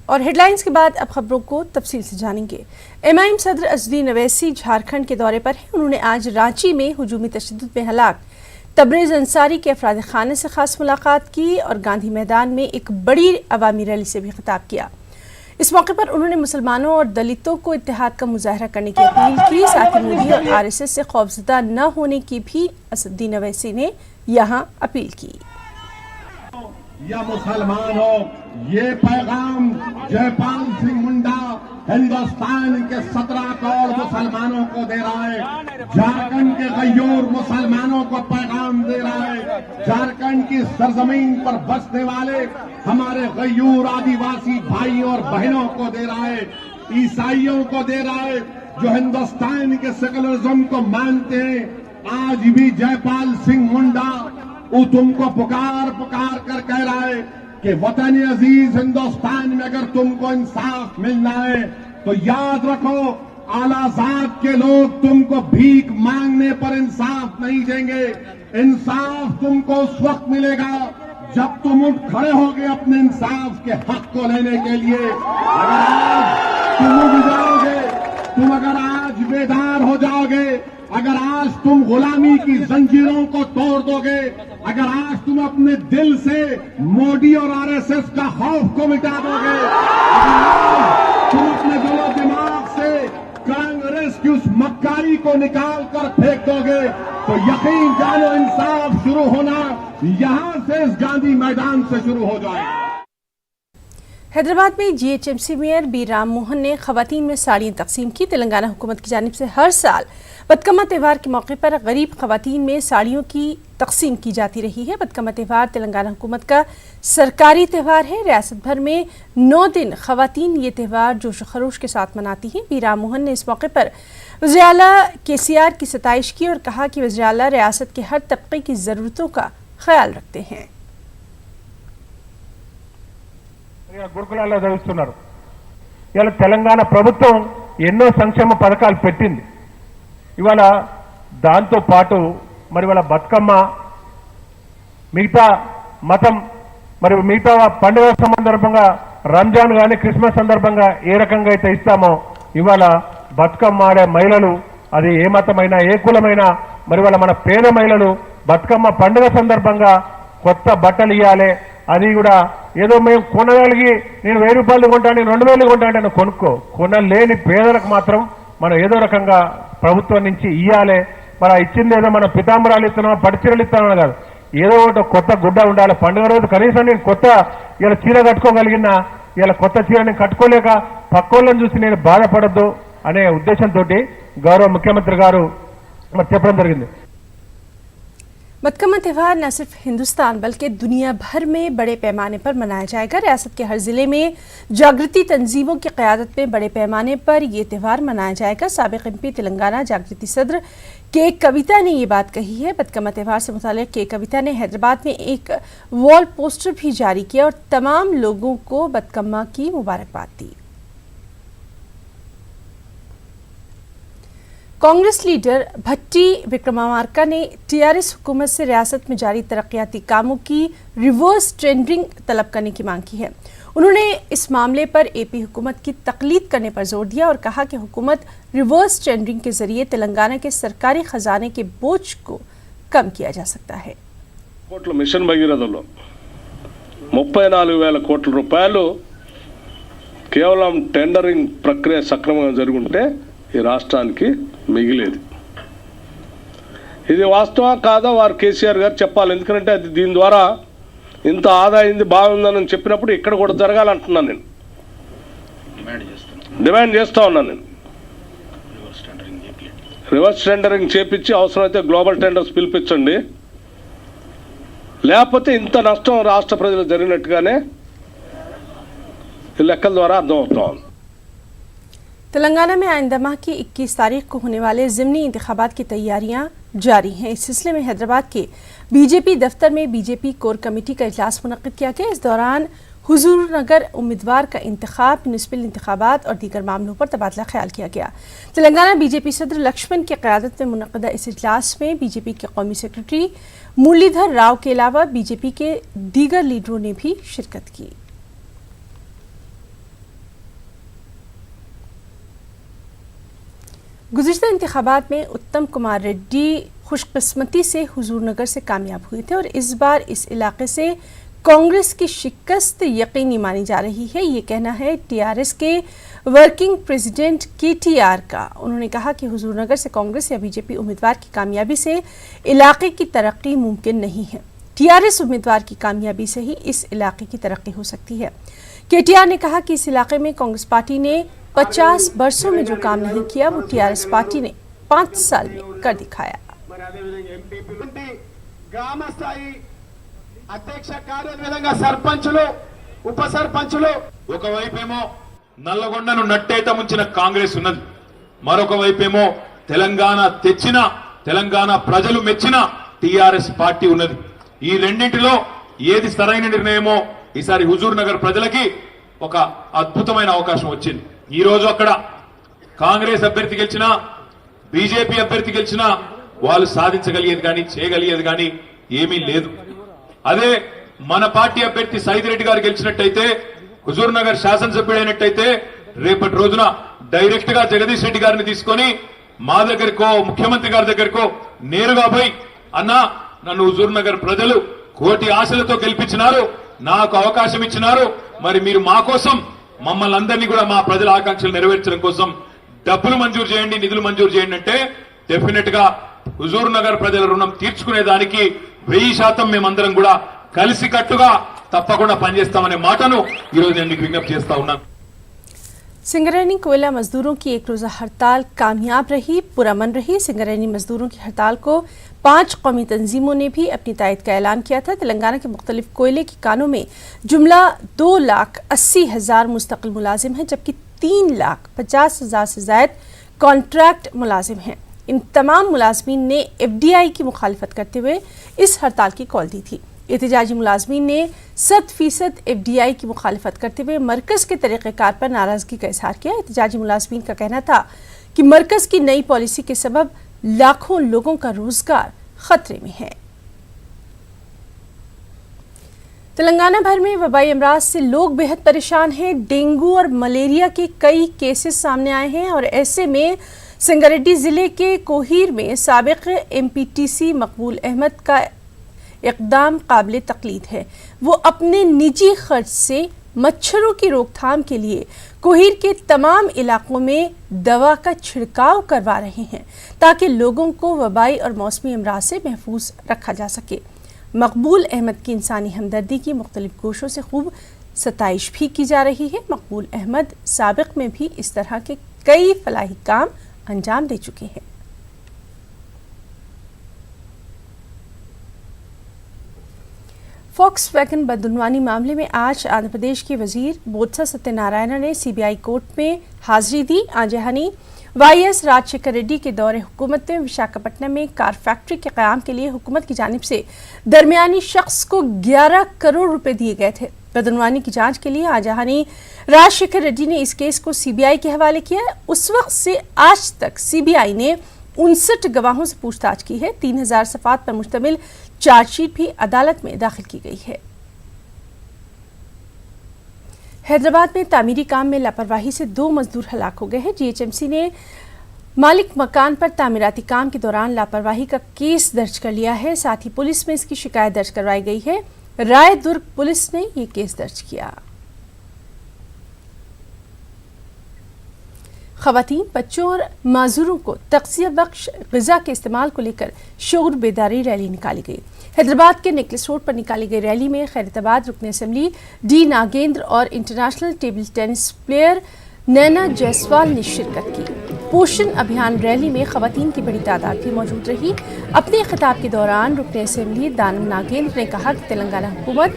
اور head lines کے بعد اب خبروں کو تفصیل سے جانیں گے۔ MIM صدر اسدالدین اویسی جھارکھنڈ کے دورے پر ہیں۔ انہوں نے آج رانچی میں ہجومی تشدد میں ہلاک تبریز انصاری کے افراد خانے سے خاص ملاقات کی اور گاندھی میدان میں ایک بڑی عوامی ریلی سے بھی خطاب کیا۔ اس موقع پر انہوں نے مسلمانوں اور دلتوں کو اتحاد کا مظاہرہ کرنے کی اپیل کی۔ ساتھ ہی مودی اور RSS سے خوفزدہ نہ ہونے کی بھی اسدالدین اویسی نے یہاں اپیل کی۔ یا مسلمان ہو، یہ پیغام جے پال سنگھ منڈا ہندوستان کے 17 کروڑ مسلمانوں کو دے رہا ہے، جھارکھنڈ کے غیور مسلمانوں کو پیغام دے رہا ہے، جھارکھنڈ کی سرزمین پر بسنے والے ہمارے غیور آدیواسی بھائیوں اور بہنوں کو دے رہا ہے، عیسائیوں کو دے رہا ہے جو ہندوستان کے سیکولرزم کو مانتے ہیں۔ آج بھی جے پال سنگھ منڈا وہ تم کو پکار کر کہہ رہا ہے کہ وطن عزیز ہندوستان میں اگر تم کو انصاف ملنا ہے تو یاد رکھو اعلیٰ ذات کے لوگ تم کو بھیک مانگنے پر انصاف نہیں دیں گے۔ انصاف تم کو اس وقت ملے گا جب تم اٹھ کھڑے ہوگے اپنے انصاف کے حق کو لینے کے لیے۔ اگر آج تم اٹھ جاؤ گے، تم اگر آج بیدار ہو جاؤ گے، اگر آج تم غلامی کی زنجیروں کو توڑ دو گے، اگر آج تم اپنے دل سے مودی اور RSS کا خوف کو مٹا دو گے، اگر آج تم اپنے دل و دماغ سے کانگریس کی اس مکاری کو نکال کر پھینک دو گے تو یقین جانو انصاف شروع ہونا یہاں سے اس گاندھی میدان سے شروع ہو جائے گا۔ حیدرآباد میں GHMC mayor B Ram Mohan نے خواتین میں ساڑیاں تقسیم کی۔ تلنگانہ حکومت کی جانب سے ہر سال بتکما تہوار کے موقع پر غریب خواتین میں ساڑیوں کی تقسیم کی جاتی رہی ہے۔ بتکما تہوار تلنگانہ حکومت کا سرکاری تہوار ہے۔ ریاست بھر میں 9 دن خواتین یہ تہوار جوش و خروش کے ساتھ مناتی ہیں۔ بی رام موہن نے اس موقع پر وزیر اعلیٰ KCR کی ستائش کی اور کہا کہ وزیر اعلیٰ ریاست کے ہر طبقے کی ضرورتوں کا خیال رکھتے ہیں۔ గురుకులాల్లో చదువుతున్నారు। ఇవాళ తెలంగాణ ప్రభుత్వం ఎన్నో సంక్షేమ పథకాలు పెట్టింది। ఇవాళ దాంతో పాటు మరి ఇవాళ బతుకమ్మ మిగతా మతం మరి మిగతా పండుగ సందర్భంగా రంజాన్ కానీ క్రిస్మస్ సందర్భంగా ఏ రకంగా అయితే ఇస్తామో ఇవాళ బతుకమ్మ ఆడే మహిళలు అది ఏ మతమైనా ఏ కులమైనా మరి ఇవాళ మన పేద మహిళలు బతుకమ్మ పండుగ సందర్భంగా కొత్త బట్టలు ఇవ్వాలి। అది కూడా ఏదో మేము కొనగలిగి నేను 1000 రూపాయలు కొంటా, నేను 2000 కొంటా అంటే కొనలేని పేదలకు మాత్రం మనం ఏదో రకంగా ప్రభుత్వం నుంచి ఇవ్వాలి। మరి ఇచ్చింది ఏదో మనం పితాంబరాలు ఇస్తున్నాం, పడిచీరలు ఇస్తున్నాం కాదు, ఏదో ఒకటి కొత్త గుడ్డ ఉండాలి। పండుగ రోజు కనీసం నేను కొత్త ఇలా చీర కట్టుకోగలిగినా ఇలా కొత్త చీర నేను కట్టుకోలేక పక్కోళ్ళని చూసి నేను బాధపడద్దు అనే ఉద్దేశంతో గౌరవ ముఖ్యమంత్రి గారు మరి చెప్పడం జరిగింది। بتکما تہوار نہ صرف ہندوستان بلکہ دنیا بھر میں بڑے پیمانے پر منایا جائے گا۔ ریاست کے ہر ضلع میں جاگرتی تنظیموں کی قیادت میں بڑے پیمانے پر یہ تہوار منایا جائے گا۔ سابق MP تلنگانہ جاگرتی صدر کے کویتا نے یہ بات کہی ہے۔ بتکما تہوار سے متعلق کے کویتا نے حیدرآباد میں ایک وال پوسٹر بھی جاری کیا اور تمام لوگوں کو بتکما کی مبارکباد دی۔ کانگریس لیڈر بھٹی وکرمارکا نے TRS حکومت سے ریاست میں جاری ترقیاتی کاموں کی ریورس ٹینڈرنگ طلب کرنے کی مانگ کی ہے۔ انہوں نے اس معاملے پر AP حکومت کی تقلید کرنے پر زور دیا اور کہا کہ حکومت ریورس ٹینڈرنگ کے ذریعے تلنگانہ کے سرکاری خزانے کے بوجھ کو کم کیا جا سکتا ہے۔ మిషన్ భగీరథలో 34,000 కోట్ల రూపాయలు కేవలం టెండరింగ్ ప్రక్రియ సక్రమంగా జరుగుంటే ఈ రాష్ట్రానికి మిగిలేది। ఇది వాస్తవం కాదా వారు KCR గారు చెప్పాలి। ఎందుకంటే అది దీని ద్వారా ఇంత ఆదా అయింది బాగుందని చెప్పినప్పుడు ఇక్కడ కూడా జరగాలంటున్నాను, నేను డిమాండ్ చేస్తూ ఉన్నాను। నేను రివర్స్ టెండరింగ్ చేపించి అవసరమైతే గ్లోబల్ టెండర్స్ పిలిపించండి, లేకపోతే ఇంత నష్టం రాష్ట్ర ప్రజలు జరిగినట్టుగానే ఈ లెక్కల ద్వారా అర్థమవుతా ఉంది। تلنگانہ میں آئندہ ماہ کی 21 تاریخ کو ہونے والے ضمنی انتخابات کی تیاریاں جاری ہیں۔ اس سلسلے میں حیدرآباد کے BJP دفتر میں BJP کور کمیٹی کا اجلاس منعقد کیا گیا۔ اس دوران حضور نگر امیدوار کا انتخاب، میونسپل انتخابات اور دیگر معاملوں پر تبادلہ خیال کیا گیا۔ تلنگانہ BJP صدر لکشمن کی قیادت میں منعقدہ اس اجلاس میں BJP کے قومی سیکرٹری مرلی دھر راؤ کے علاوہ BJP کے دیگر لیڈروں نے بھی شرکت کی۔ गुज़िश्ता इंतखाबात में उत्तम कुमार रेड्डी खुशकिस्मती से हुजूर नगर से कामयाब हुए थे और इस बार इस इलाके से कांग्रेस की शिकस्त यकीनी मानी जा रही है। ये कहना है टीआरएस के वर्किंग प्रेसिडेंट केटीआर का। उन्होंने कहा कि हुजूर नगर से कांग्रेस या बीजेपी उम्मीदवार की कामयाबी से इलाके की तरक्की मुमकिन नहीं है। टीआरएस उम्मीदवार की कामयाबी से ही इस इलाके की तरक्की हो सकती है। केटीआर ने कहा कि इस इलाके में कांग्रेस पार्टी ने 50 वर्षों में जो काम नहीं किया वो टीआरएस पार्टी ने 5 साल में कर दिखाया। గ్రామ స్థాయి అధ్యక్ష కార్యవిధంగా సర్పంచులు ఉప సర్పంచులు ఒకవైపేమో నల్లగొండను నట్టేట ముంచిన కాంగ్రెస్ ఉన్నది, మరొక వైపేమో తెలంగాణ తెచ్చిన తెలంగాణ ప్రజలు మెచ్చిన టిఆర్ఎస్ పార్టీ ఉన్నది. ఈ రెండింటిలో ఏది సరైన నిర్ణయమో ఈసారి హుజూర్ నగర్ ప్రజలకి ఒక అద్భుతమైన అవకాశం వచ్చింది. ఈ రోజు అక్కడ కాంగ్రెస్ అభ్యర్థి గెలిచినా బీజేపీ అభ్యర్థి గెలిచినా వాళ్ళు సాధించగలిగేది కానీ చేయగలిగేది కానీ ఏమీ లేదు. అదే మన పార్టీ అభ్యర్థి సైదిరెడ్డి గారు గెలిచినట్టయితే, హుజూర్ నగర్ శాసనసభ్యుడైనట్టయితే రేపటి రోజున డైరెక్ట్ గా జగదీష్ రెడ్డి గారిని తీసుకొని మా దగ్గరకో ముఖ్యమంత్రి గారి దగ్గరకో నేరుగా పోయి, అన్నా నన్ను హుజూర్ నగర్ ప్రజలు కోటి ఆశలతో గెలిపించినారు, నాకు అవకాశం ఇచ్చినారు, మరి మీరు మా కోసం మమ్మల్ని అందరినీ కూడా మా ప్రజల ఆకాంక్షలు నెరవేర్చడం కోసం డబ్బులు మంజూరు చేయండి, నిధులు మంజూరు చేయండి అంటే డెఫినెట్ గా హుజూర్ నగర్ ప్రజల రుణం తీర్చుకునే దానికి 1000% మేమందరం కూడా కలిసికట్టుగా తప్పకుండా పనిచేస్తామనే మాటను ఈ రోజు నేను మీకు విజ్ఞప్తి చేస్తా ఉన్నాను. सिंगरैनी कोयला मजदूरों की एक रोज़ा हड़ताल कामयाब रही, पुरअमन रही। सिंगरैनी मजदूरों की हड़ताल को 5 कौमी तंजीमों ने भी अपनी तायद का ऐलान किया था। तेलंगाना के मुख्तलिफ कोयले की कानों में जुमला 2,80,000 मुस्तकिल मुलाजिम हैं, जबकि 3,50,000 से ज़ायद कॉन्ट्रैक्ट मुलाजिम हैं। इन तमाम मुलाजमीन ने FDI की मुखालिफत करते हुए इस हड़ताल की कॉल दी थी। एहतजाजी मुलाजमीन ने 100% FDI की मुखालिफत करते हुए मरकज़ के तरीक़ेकार पर नाराज़गी का इजहार किया। एहतजाजी मुलाजमीन का कहना था कि मरकज़ की नई पॉलिसी के सबब लाखों लोगों का रोज़गार ख़तरे में है। तेलंगाना भर में वबाई अमराज से लोग बेहद परेशान हैं। डेंगू और मलेरिया के कई केसेस सामने आए हैं और ऐसे में संगारेड्डी ज़िले के कोहीर में साबिक़ MPTC मकबूल अहमद का इक़दाम काबिल तक़लीद है। वो अपने निजी खर्च से मच्छरों की रोकथाम के लिए कोहीर के तमाम इलाकों में दवा का छिड़काव करवा रहे हैं ताकि लोगों को वबाई और मौसमी अमराज से महफूज रखा जा सके। मकबूल अहमद की इंसानी हमदर्दी की मुख्तलिफ गोशों से खूब सताइश भी की जा रही है। मकबूल अहमद साबिक़ में भी इस तरह के कई फलाही काम अंजाम दे चुके हैं। फॉक्सवैगन बदعنوانی मामले में आज आंध्र प्रदेश के वजीर बोत्सा सत्यनारायण ने CBI कोर्ट में हाजिरी दी। आज यानी YS राजशेखर रेड्डी के दौरे हुकूमत में विशाखापट्टनम में कार फैक्ट्री के क़याम के लिए हुकूमत की जानिब से दरमियानी शख्स को 11 करोड़ रुपए दिए गए थे। बदعنوانی की जांच के लिए आज यानी राजशेखर रेड्डी ने इस केस को CBI के हवाले किया है। उस वक्त से आज तक CBI ने 59 गवाहों से पूछताछ की है। 3000 सफ़ात पर मुश्तमिल चार्जशीट भी अदालत में दाखिल की गई है। हैदराबाद में तामीरी काम में लापरवाही से 2 मजदूर हलाक हो गए हैं। GHMC ने मालिक मकान पर तामीराती काम के दौरान लापरवाही का केस दर्ज कर लिया है। साथ ही पुलिस में इसकी शिकायत दर्ज करवाई गई है। रायदुर्ग पुलिस ने ये केस दर्ज किया। ख़वातीन, बच्चों और माजूरों को तग़ज़िया बख्श ग़िज़ा के इस्तेमाल को लेकर शऊर बेदारी रैली निकाली गई। हैदराबाद के नेकलेस रोड पर निकाली गई रैली में खैरताबाद रुकन असम्बली D नागेंद्र और इंटरनेशनल टेबल टेनिस प्लेयर नैना जायसवाल ने शिरकत की। पोषण अभियान रैली में ख़वातीन की बड़ी तादाद भी मौजूद रही। अपने खिताब के दौरान रुकन असम्बली दानम नागेंद्र ने कहा कि तेलंगाना हुकूमत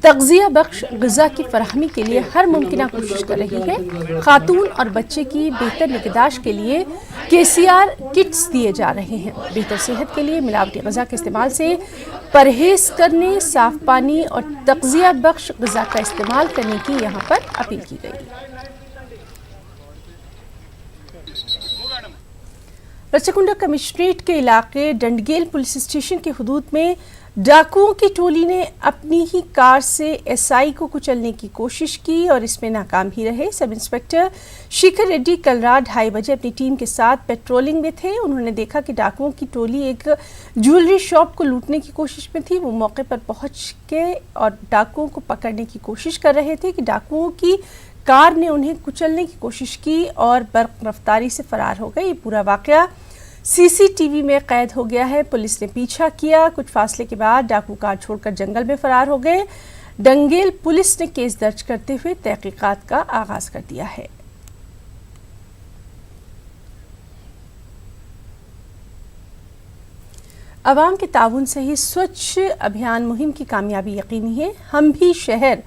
तग़ज़िया बख्श ग़िज़ा की फराहमी के लिए हर मुमकिना कोशिश कर रही है। खातून और बच्चे की बेहतर निगहदाश्त के लिए KCR किट्स दिए जा रहे हैं। बेहतर सेहत के लिए मिलावटी ग़िज़ा के इस्तेमाल से परहेज़ करने, साफ़ पानी और तग़ज़िया बख्श ग़िज़ा का इस्तेमाल करने की यहाँ पर अपील की गई। रचकुंडा कमिश्नरेट के इलाके डंडगेल पुलिस स्टेशन के हुदूद में डाकुओं की टोली ने अपनी ही कार से एसआई को कुचलने की कोशिश की और इसमें नाकाम ही रहे। सब इंस्पेक्टर शिखर रेड्डी कल रात 2:30 बजे अपनी टीम के साथ पेट्रोलिंग में थे। उन्होंने देखा कि डाकुओं की टोली एक ज्वेलरी शॉप को लूटने की कोशिश में थी। वो मौके पर पहुंच के और डाकुओं को पकड़ने की कोशिश कर रहे थे कि डाकुओं की कार ने उन्हें कुचलने की कोशिश की और बर्क रफ्तारी से फरार हो गए। ये पूरा वाकया सीसीटीवी में कैद हो गया है। पुलिस ने पीछा किया। कुछ फासले के बाद डाकू कार छोड़कर जंगल में फरार हो गए। डंगेल पुलिस ने केस दर्ज करते हुए तहकीकात का आगाज कर दिया है। अवाम के ताउन से ही स्वच्छ अभियान मुहिम की कामयाबी यकीनी है। हम भी शहर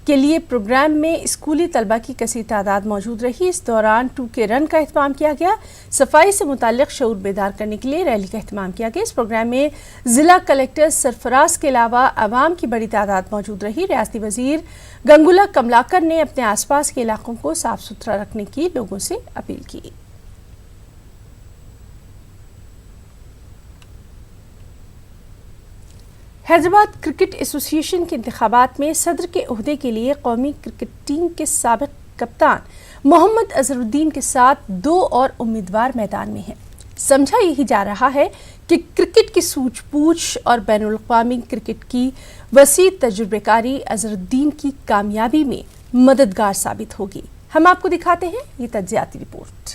के लिए प्रोग्राम में स्कूली तलबा की कसीर तादाद मौजूद रही। इस दौरान 2K रन का एहतमाम किया गया। सफाई से मुताल्लिक शऊर बेदार करने के लिए रैली का एहतमाम किया गया। इस प्रोग्राम में जिला कलेक्टर सरफराज के अलावा अवाम की बड़ी तादाद मौजूद रही। रियासती वजीर गंगुला कमलाकर ने अपने आसपास के इलाकों को साफ सुथरा रखने की लोगों से अपील की। हैदराबाद क्रिकेट एसोसिएशन के इंतखाबात में सदर के ओहदे के लिए कौमी क्रिकेट टीम के साबिक कप्तान मोहम्मद अजहरुद्दीन के साथ 2 और उम्मीदवार मैदान में हैं। समझा यही जा रहा है कि क्रिकेट की सूझबूझ और बैनुल-अक़वामी क्रिकेट की वसी तजुर्बेकारी अजहरुद्दीन की कामयाबी में मददगार साबित होगी। हम आपको दिखाते हैं ये तज्ज़ियाती रिपोर्ट।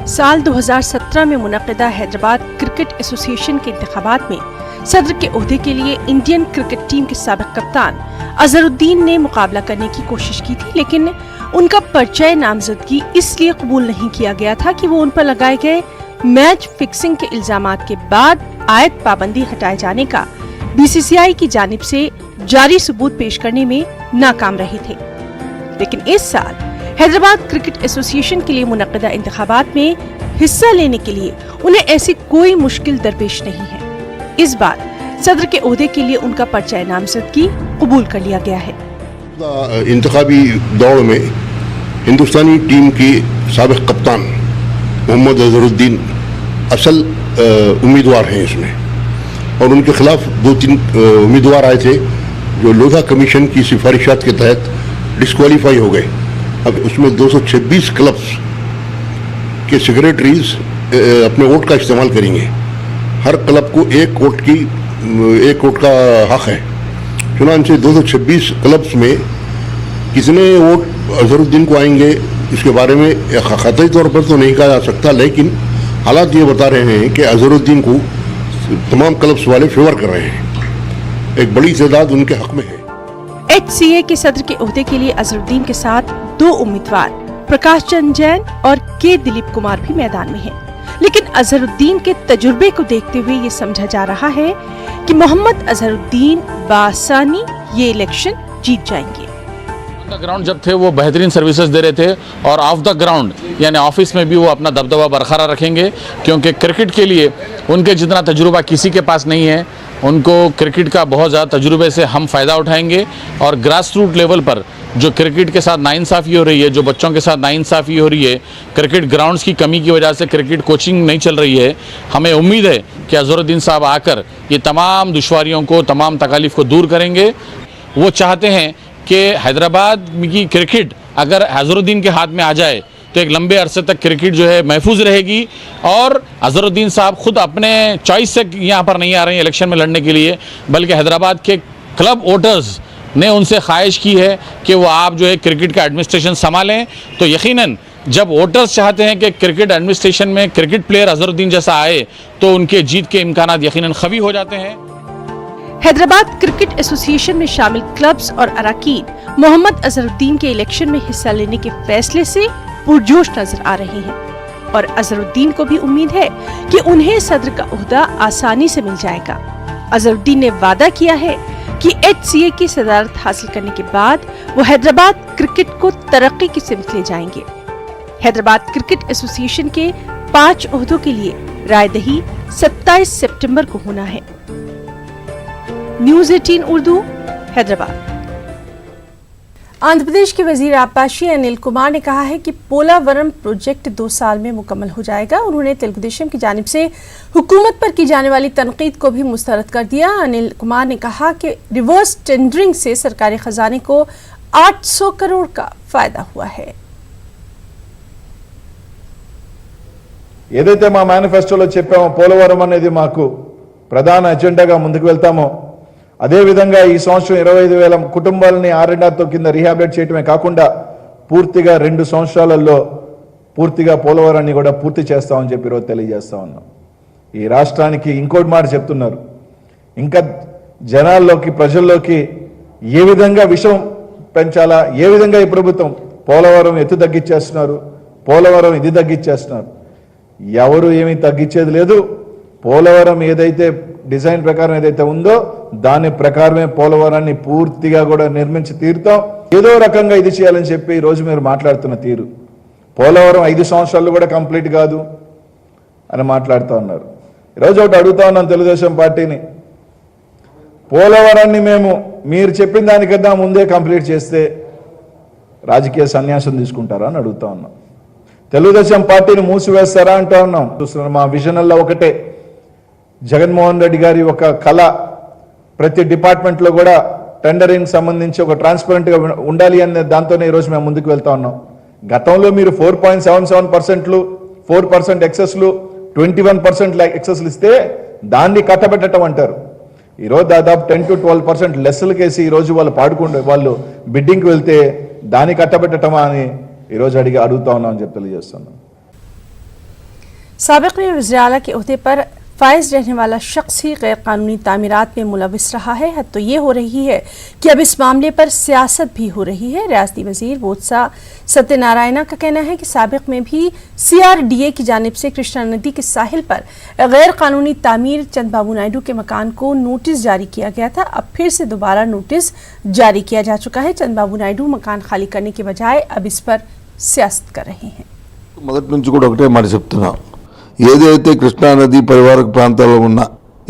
साल 2017 में मुनक़िदा हैदराबाद क्रिकेट एसोसिएशन के इंतखाबात में सदर के ओहदे के लिए इंडियन क्रिकेट टीम के साबिक कप्तान अजहरुद्दीन ने मुकाबला करने की कोशिश की थी, लेकिन उनका पर्चा नामजदगी इसलिए कबूल नहीं किया गया था कि वो उन पर लगाए गए मैच फिक्सिंग के इल्जामात के बाद आयद पाबंदी हटाए जाने का बीसीसीआई की जानिब से जारी सबूत पेश करने में नाकाम रहे थे। लेकिन इस साल हैदराबाद क्रिकेट एसोसिएशन के लिए मुनक़िदा इंतखाबात में हिस्सा लेने के लिए उन्हें ऐसी कोई मुश्किल दरपेश नहीं है। इस बार सदर के ओहदे के लिए उनका पर्चा नामजदगी कबूल कर लिया गया है। इंतखाबी दौड़ में हिंदुस्तानी टीम की साबिक कप्तान मोहम्मद अजहरुद्दीन असल उम्मीदवार हैं इसमें, और उनके खिलाफ 2-3 उम्मीदवार आए थे जो लोधा कमीशन की सिफारिशात के तहत डिस्क्वालीफाई हो गए। अब उसमें 226 क्लब्स के सेक्रेटरीज अपने वोट का इस्तेमाल करेंगे। हर क्लब को एक वोट का हक है। चुनांचे 226 क्लब्स में कितने वोट अजहरुद्दीन को आएंगे इसके बारे में क़तई तौर पर तो नहीं कहा जा सकता, लेकिन हालात ये बता रहे हैं कि अजहरुद्दीन को तमाम क्लब्स वाले फेवर कर रहे हैं। एक बड़ी तादाद उनके हक में है। HCA के सदर के ओहदे के लिए अजहरुद्दीन के साथ 2 उम्मीदवार प्रकाश चंद जैन और के दिलीप कुमार भी मैदान में हैं। लेकिन अजहरुद्दीन के तजुर्बे को देखते हुए ये समझा जा रहा है कि मोहम्मद अजहरुद्दीन बासानी ये इलेक्शन जीत जाएंगे। ऑन द ग्राउंड जब थे वो बेहतरीन सर्विसेज दे रहे थे, और ऑफ द ग्राउंड यानी ऑफिस में भी वो अपना दबदबा बरकरार रखेंगे, क्योंकि क्रिकेट के लिए उनके जितना तजुर्बा किसी के पास नहीं है। उनको क्रिकेट का बहुत ज़्यादा तजुर्बे से हम फ़ायदा उठाएंगे, और ग्रास रूट लेवल पर जो क्रिकेट के साथ नाइंसाफ़ी हो रही है, जो बच्चों के साथ नाइंसाफ़ी हो रही है, क्रिकेट ग्राउंड्स की कमी की वजह से क्रिकेट कोचिंग नहीं चल रही है, हमें उम्मीद है कि अजहरुद्दीन साहब आकर ये तमाम दुश्वारियों को, तमाम तकालीफ को दूर करेंगे। वो चाहते हैं कि हैदराबाद की क्रिकेट अगर अजहरुद्दीन के हाथ में आ जाए तो एक लंबे अरसे तक क्रिकेट जो है महफूज रहेगी, और अजहरुद्दीन साहब खुद अपने चॉइस से यहाँ पर नहीं आ रहे हैं इलेक्शन में लड़ने के लिए, बल्कि हैदराबाद के क्लब वोटर्स ने उनसे ख्वाहिश की है कि वो आप जो है क्रिकेट का एडमिनिस्ट्रेशन संभालें। तो यकीनन जब वोटर्स चाहते हैं कि क्रिकेट एडमिनिस्ट्रेशन में क्रिकेट प्लेयर अजहरुद्दीन जैसा आए तो उनके जीत के इम्कानात यकीनन खवी हो जाते हैं। हैदराबाद क्रिकेट एसोसिएशन में शामिल क्लब्स और अराकीन मोहम्मद अजहरुद्दीन के इलेक्शन में हिस्सा लेने के फैसले से पुरजोश नजर आ रहे हैं, और अजहरुद्दीन को भी उम्मीद है कि उन्हें सदर का ओहदा आसानी से मिल जाएगा। अजहरुद्दीन ने वादा किया है कि HCA की सदारत हासिल करने के बाद वो हैदराबाद क्रिकेट को तरक्की की सिमत ले जाएंगे। हैदराबाद क्रिकेट एसोसिएशन के 5 ओहदों के लिए रायदही 27 सितंबर को होना है। न्यूज़ 18 उर्दू, हैदराबाद। आंध्र प्रदेश के वजीर आबपाशी अनिल कुमार ने कहा है कि पोलावरम प्रोजेक्ट 2 साल में मुकम्मल हो जाएगा। उन्होंने तेलुगु देशम की जानिब से हुकूमत पर की जाने वाली तनकीद को भी मुस्तरद कर दिया। अनिल कुमार ने कहा कि रिवर्स टेंडरिंग से सरकारी खजाने को 800 करोड़ का फायदा हुआ है। ఏదైతే మా మేనిఫెస్టోలో చెప్పామో పోలవరం అనేది మాకు ప్రధాన ఎజెండాగా ముందుకు వెళ్తామో అదే విధంగా ఈ సంవత్సరం 25,000 కుటుంబాలని ఆర్ఎన్ఆర్తో కింద రీహాబిలిట్ చేయడమే కాకుండా పూర్తిగా 2 సంవత్సరాలలో పూర్తిగా పోలవరాన్ని కూడా పూర్తి చేస్తామని చెప్పి ఈరోజు తెలియజేస్తా ఉన్నాం. ఈ రాష్ట్రానికి ఇంకోటి మాట చెప్తున్నారు, ఇంకా జనాల్లోకి ప్రజల్లోకి ఏ విధంగా విషం పెంచాలా, ఏ విధంగా ఈ ప్రభుత్వం పోలవరం ఎత్తు తగ్గించేస్తున్నారు, పోలవరం ఇది తగ్గించేస్తున్నారు. ఎవరు ఏమీ తగ్గించేది లేదు. పోలవరం ఏదైతే డిజైన్ ప్రకారం ఏదైతే ఉందో దాని ప్రకారమే పోలవరాన్ని పూర్తిగా కూడా నిర్మించి తీరుతాం. ఏదో రకంగా ఇది చేయాలని చెప్పి ఈ రోజు మీరు మాట్లాడుతున్న తీరు, పోలవరం 5 సంవత్సరాలు కూడా కంప్లీట్ కాదు అని మాట్లాడుతూ ఉన్నారు. ఈరోజు ఒకటి అడుగుతా ఉన్నాం తెలుగుదేశం పార్టీని, పోలవరాన్ని మేము మీరు చెప్పిన దానికన్నా ముందే కంప్లీట్ చేస్తే రాజకీయ సన్యాసం తీసుకుంటారా అని అడుగుతా ఉన్నాం. తెలుగుదేశం పార్టీని మూసివేస్తారా అంటా ఉన్నాం. చూస్తున్నారు మా విజనల్లో ఒకటే, జగన్మోహన్ రెడ్డి గారి ఒక కళ ప్రతి డిపార్ట్మెంట్లో కూడా టెండరింగ్ సంబంధించి ఒక ట్రాన్స్పరెంట్గా ఉండాలి అనే దాంతోనే ఈరోజు మేము ముందుకు వెళ్తా ఉన్నాం. గతంలో మీరు 4.77%, 4% ఎక్సెస్లు, 21% ఎక్సెస్లు ఇస్తే దాన్ని కట్టబెట్టడం అంటారు. ఈరోజు దాదాపు 10 to 12% లెస్సులకేసి ఈరోజు వాళ్ళు బిడ్డింగ్కి వెళ్తే దాన్ని కట్టబెట్టడమా అని ఈరోజు అడుగుతా ఉన్నాం అని చెప్పి తెలియజేస్తున్నాం. साबिक़ में वज़ीर आला के ओहदे पर फायज रहने वाला शख्स ही गैर कानूनी तामीरात में मुलविस रहा है। हद तो ये हो रही है कि अब इस मामले पर सियासत भी हो रही है। रियासती वजीर बोत्सा सत्यनारायणा का कहना है कि साबिक़ में भी CRDA की जानिब से कृष्णा नदी के साहिल पर गैर कानूनी तामीर चंद्रबाबू नायडू के मकान को नोटिस जारी किया गया था। अब फिर से दोबारा नोटिस जारी किया जा चुका है। चंद्रबाबू नायडू मकान खाली करने के बजाय अब इस पर सियासत कर रहे हैं। మొదటి నుంచి కూడా ఒకటే మాట చెప్తున్నా, ఏదైతే కృష్ణా నది పరివారక ప్రాంతాల్లో ఉన్న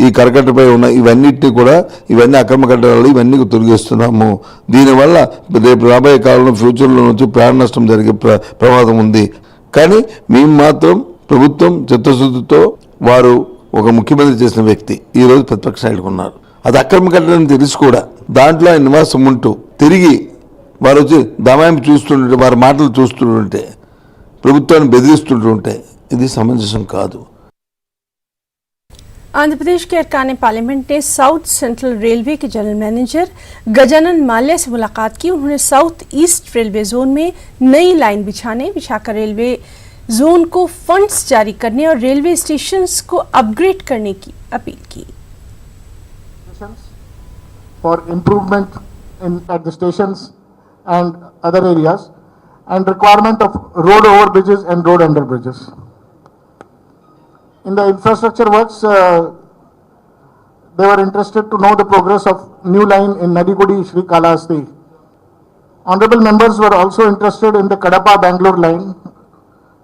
ఈ కరకట్టపై ఉన్న ఇవన్నీ అక్రమ కట్టడాలు ఇవన్నీ తొలగిస్తున్నాము. దీనివల్ల రేపు రాబోయే కాలంలో ఫ్యూచర్లో నుంచి ప్రాణ నష్టం జరిగే ప్రమాదం ఉంది. కానీ మేము మాత్రం ప్రభుత్వం చిత్తశుద్ధితో వారు ఒక ముఖ్యమంత్రి చేసిన వ్యక్తి ఈరోజు ప్రతిపక్ష నాయకుడు ఉన్నారు. అది అక్రమ కట్టడం తెలిసి కూడా దాంట్లో ఆయన నివాసం ఉంటూ తిరిగి వారు వచ్చి దమాయింపు చూస్తుంటే, వారి మాటలు చూస్తుంటే, ప్రభుత్వాన్ని బెదిరిస్తుంటుంటే ఇది సమంజసం కాదు. आंध्र प्रदेश के अरकान पार्लियामेंट ने साउथ सेंट्रल रेलवे के जनरल मैनेजर गजानन माल्या से मुलाकात की। उन्होंने साउथ ईस्ट रेलवे जोन में नई लाइन बिछाकर रेलवे जोन को फंड्स जारी करने और रेलवे स्टेशंस को अपग्रेड करने की अपील की। For improvement at the stations and other areas, and requirement of road overbridges and road underbridges. In the infrastructure works, they were interested to know the progress of new line in Nadigudi Shri Kalahasti. Honorable members were also interested in the Kadapa Bangalore line,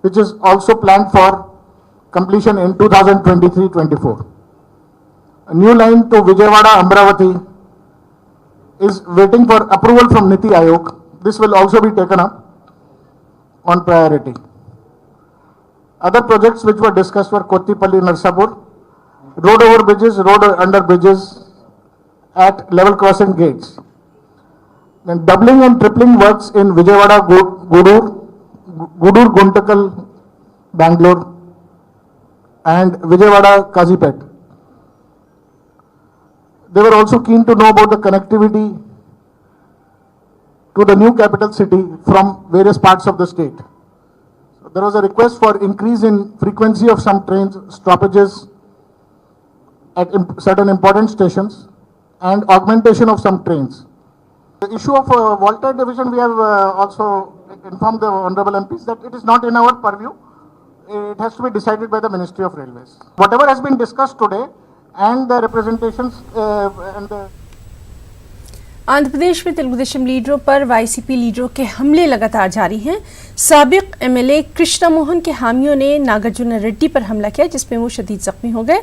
which is also planned for completion in 2023-24. A new line to Vijayawada Amravati is waiting for approval from Niti Aayog. This will also be taken up on priority. Other projects which were discussed were Kottipalli Narsapur, road over bridges, road under bridges at level crossing gates. Then doubling and tripling works in Vijayawada, Gudur Guntakal, Bangalore, and Vijayawada Kazipet. They were also keen to know about the connectivity to the new capital city from various parts of the state. There was a request for increase in frequency of some trains stoppages at certain important stations and augmentation of some trains. The issue of Volta division, we have also informed the honorable MPs that it is not in our purview. It has to be decided by the Ministry of Railways. Whatever has been discussed today and the representations and the Andhra Pradesh में तेलुगुदेशम लीडरों पर YCP लीडरों के हमले लगातार जारी हैं। साबिक MLA Krishna Mohan के हामियों ने नागार्जुन रेड्डी पर हमला किया, जिसमें वो शदीद जख्मी हो गए।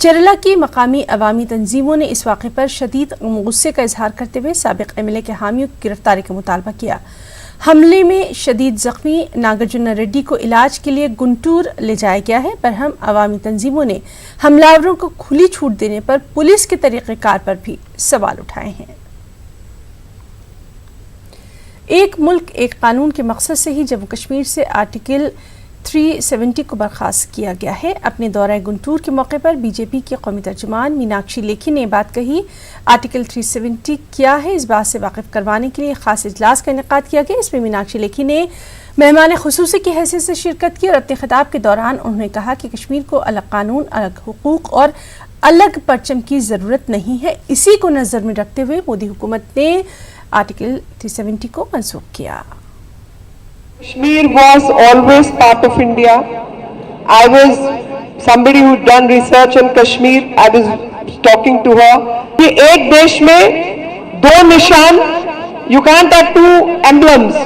केरला की मकामी अवामी तंजीमों ने इस वाक़े पर शदीद गुस्से का इजहार करते हुए साबिक एमएलए के हामियों की गिरफ्तारी का मुतालबा किया। हमले में शदीद जख्मी नागार्जुन रेड्डी को इलाज के लिए गुंटूर ले जाया गया है। बरहम अवामी तंजीमों ने हमलावरों को खुली छूट देने पर पुलिस के तरीक़ेकार पर भी सवाल उठाए हैं। एक मुल्क एक कानून के मकसद से ही जम्मू कश्मीर से आर्टिकल 370 को बर्खास्त किया गया है। अपने दौरे गुंटूर के मौके पर बीजेपी की कौमी तर्जुमान मीनाक्षी लेखी ने बात कही। आर्टिकल 370 क्या है, इस बात से वाकिफ करवाने के लिए खास इजलास का इनेकाद किया गया। इसमें मीनाक्षी लेखी ने मेहमान खुसूसी की हैसियत से शिरकत की और अपने खिताब के दौरान उन्होंने कहा कि कश्मीर को अलग कानून, अलग हुकूक और अलग परचम की ज़रूरत नहीं है। इसी को नज़र में रखते हुए मोदी हुकूमत ने आर्टिकल 370 को मंसूख किया। Kashmir was always part of India. I was somebody who done research on Kashmir. I was talking to her. कि एक देश में दो निशान, you can't have two emblems.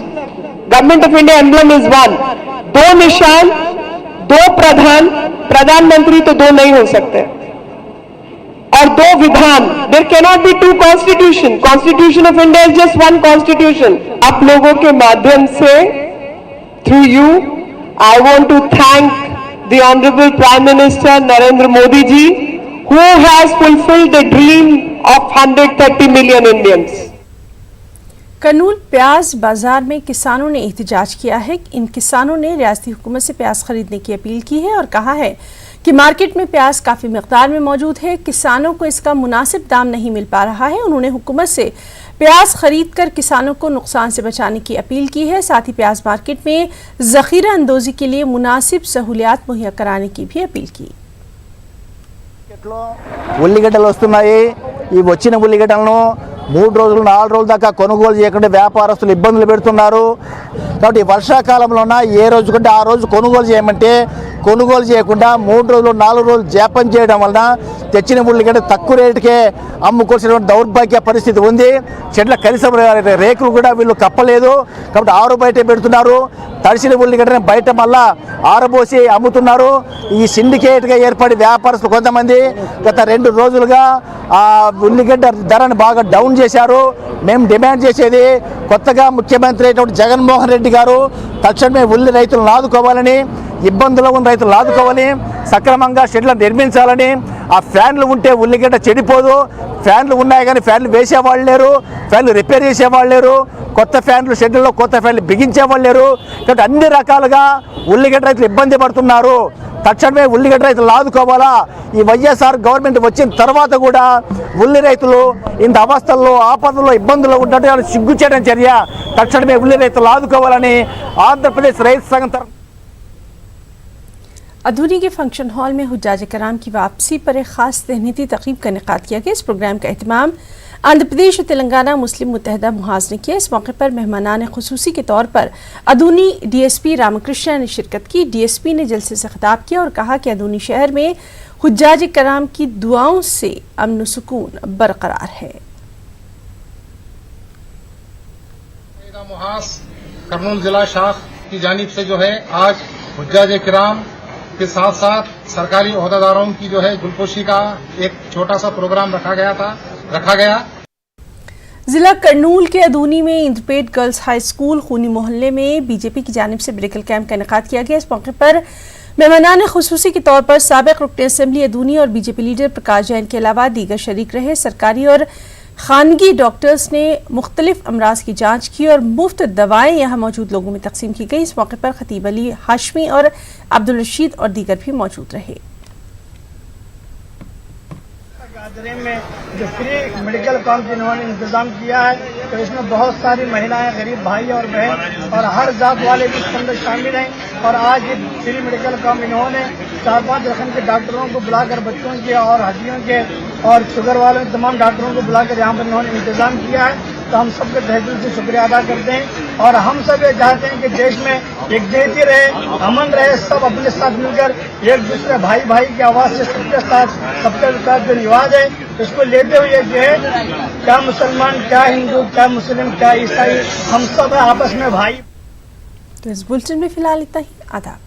Government of India emblem is one. दो निशान, दो प्रधानमंत्री तो दो नहीं हो सकते, और दो विधान। There cannot be two constitution. Constitution of India is just one constitution. आप लोगों के माध्यम से through you, I want to thank the Honorable Prime Minister Narendra Modi ji, who has fulfilled the dream of 130 million Indians. Kurnool प्याज बाजार में किसानों ने एहतजाज किया है। इन किसानों ने रियासती हुकूमत से प्याज खरीदने की अपील की है और कहा है कि मार्केट में प्याज काफ़ी मिकदार में मौजूद है, किसानों को इसका मुनासिब दाम नहीं मिल पा रहा है। उन्होंने हुकूमत से प्याज खरीद कर किसानों को नुकसान से बचाने की अपील की है। साथ ही प्याज मार्केट में ज़ख़ीरा अंदोज़ी के लिए मुनासिब सहूलियात मुहैया कराने की भी अपील की। ఉల్లిగడ్డలు వస్తున్నాయి। ఈ వచ్చిన ఉల్లిగడ్డలను 3 రోజులు 4 రోజుల దాకా కొనుగోలు చేయకుండా వ్యాపారస్తులు ఇబ్బందులు పెడుతున్నారు। కాబట్టి వర్షాకాలంలోన ఏ రోజు కంటే ఆ రోజు కొనుగోలు చేయమంటే కొనుగోలు చేయకుండా 3 రోజులు 4 రోజులు జాప్యం చేయడం వలన తెచ్చిన ఉల్లిగడ్డ తక్కువ రేటుకే అమ్ముకోవాల్సిన దౌర్భాగ్య పరిస్థితి ఉంది। చెట్ల కనీసం రేకులు కూడా వీళ్ళు కప్పలేదు, కాబట్టి ఆరు బయట పెడుతున్నారు। తడిసిన ఉల్లిగడ్డని బయట మళ్ళా ఆరబోసి అమ్ముతున్నారు। ఈ సిండికేట్గా ఏర్పడి వ్యాపారస్తులు కొంతమంది గత 2 రోజులుగా ఆ ఉల్లిగడ్డ ధరను బాగా డౌన్ చేశారు। మేము డిమాండ్ చేసేది కొత్తగా ముఖ్యమంత్రి అయినటువంటి జగన్మోహన్ రెడ్డి గారు తక్షణమే ఉల్లి రైతులను ఆదుకోవాలని, ఇబ్బందుల్లో ఉన్న రైతులను ఆదుకోవాలి, సక్రమంగా షెడ్లను నిర్మించాలని। ఆ ఫ్యాన్లు ఉంటే ఉల్లిగడ్డ చెడిపోదు, ఫ్యాన్లు ఉన్నాయి కానీ ఫ్యాన్లు వేసేవాళ్ళు లేరు, ఫ్యాన్లు రిపేర్ చేసేవాళ్ళు లేరు, కొత్త ఫ్యాన్లు షెడ్లలో కొత్త ఫ్యాన్లు బిగించేవాళ్ళు లేరు। కాబట్టి అన్ని రకాలుగా ఉల్లిగడ్డ రైతులు ఇబ్బంది పడుతున్నారు। తక్షణమే ఉల్లిగడ్డ రైతులు ఆదుకోవాలా। ఈ వైఎస్ఆర్ గవర్నమెంట్ వచ్చిన తర్వాత కూడా ఉల్లి రైతులు ఇంత అవస్థల్లో ఆపదల్లో ఇబ్బందుల్లో ఉన్నట్టు సిగ్గుచేయడం చర్య। తక్షణమే ఉల్లి రైతులు ఆదుకోవాలని ఆంధ్రప్రదేశ్ రైతు సంఘం తరఫున अधूरी के फंक्शन हॉल में हुज्जाज कराम की वापसी पर एक खास तहनीती तकरीब का इनेकाद किया गया। इस प्रोग्राम का एहतमाम आंध्र प्रदेश और तेलंगाना मुस्लिम मुत्तहदा मुहाज़ ने किया। इस मौके पर मेहमानान खुसूसी के तौर पर अदूनी डीएसपी रामकृष्ण ने शिरकत की। डीएसपी ने जलसे से खिताब किया और कहा कि अदूनी शहर में हुज्जाज कराम की दुआओं से अमन सुकून बरकरार है। मुहाज़ कर्नूल जिला शाख की जानिब से जो है आज हुज्जाज कराम के साथ साथ सरकारी ओहदेदारों की जो है गुलपोशी का एक छोटा सा प्रोग्राम रखा गया। जिला करनूल के अदूनी में इंद्रपेट गर्ल्स हाई स्कूल खूनी मोहल्ले में बीजेपी की जानिब से मेडिकल कैंप का इनेकाद किया गया। इस मौके पर मेहमानान खुसूसी के तौर पर साबिक रुकन असेंबली अदूनी और बीजेपी लीडर प्रकाश जैन के अलावा दीगर शरीक रहे। सरकारी और खानगी डॉक्टर्स ने मुख्तलिफ अमराज की जांच की और मुफ्त दवाएं यहाँ मौजूद लोगों में तकसीम की गई। इस मौके पर खतीब अली हाशमी और अब्दुल रशीद और दीगर भी मौजूद रहे। में जो फ्री मेडिकल कैंप इन्होंने इंतजाम किया है, तो इसमें बहुत सारी महिलाएं, गरीब भाई और बहन और हर जात वाले भी इसके अंदर शामिल हैं। और आज ये फ्री मेडिकल कैंप इन्होंने 4-5 रकम के डॉक्टरों को बुलाकर बच्चों के और हड्डियों के और शुगर वाले तमाम डॉक्टरों को बुलाकर यहाँ पर इन्होंने इंतजाम किया है। तो हम सबके तहे दिल से शुक्रिया अदा करते हैं। और हम सब ये चाहते हैं कि देश में एकजुटता रहे, अमन रहे, सब अपने साथ मिलकर एक दूसरे भाई भाई की आवाज से सबके साथ जो निवाज है इसको लेते हुए जो है क्या मुसलमान, क्या हिंदू, क्या मुस्लिम, क्या ईसाई, हम सब आपस में भाई। तो इस बुलेटिन में फिलहाल इतना ही। आदाब।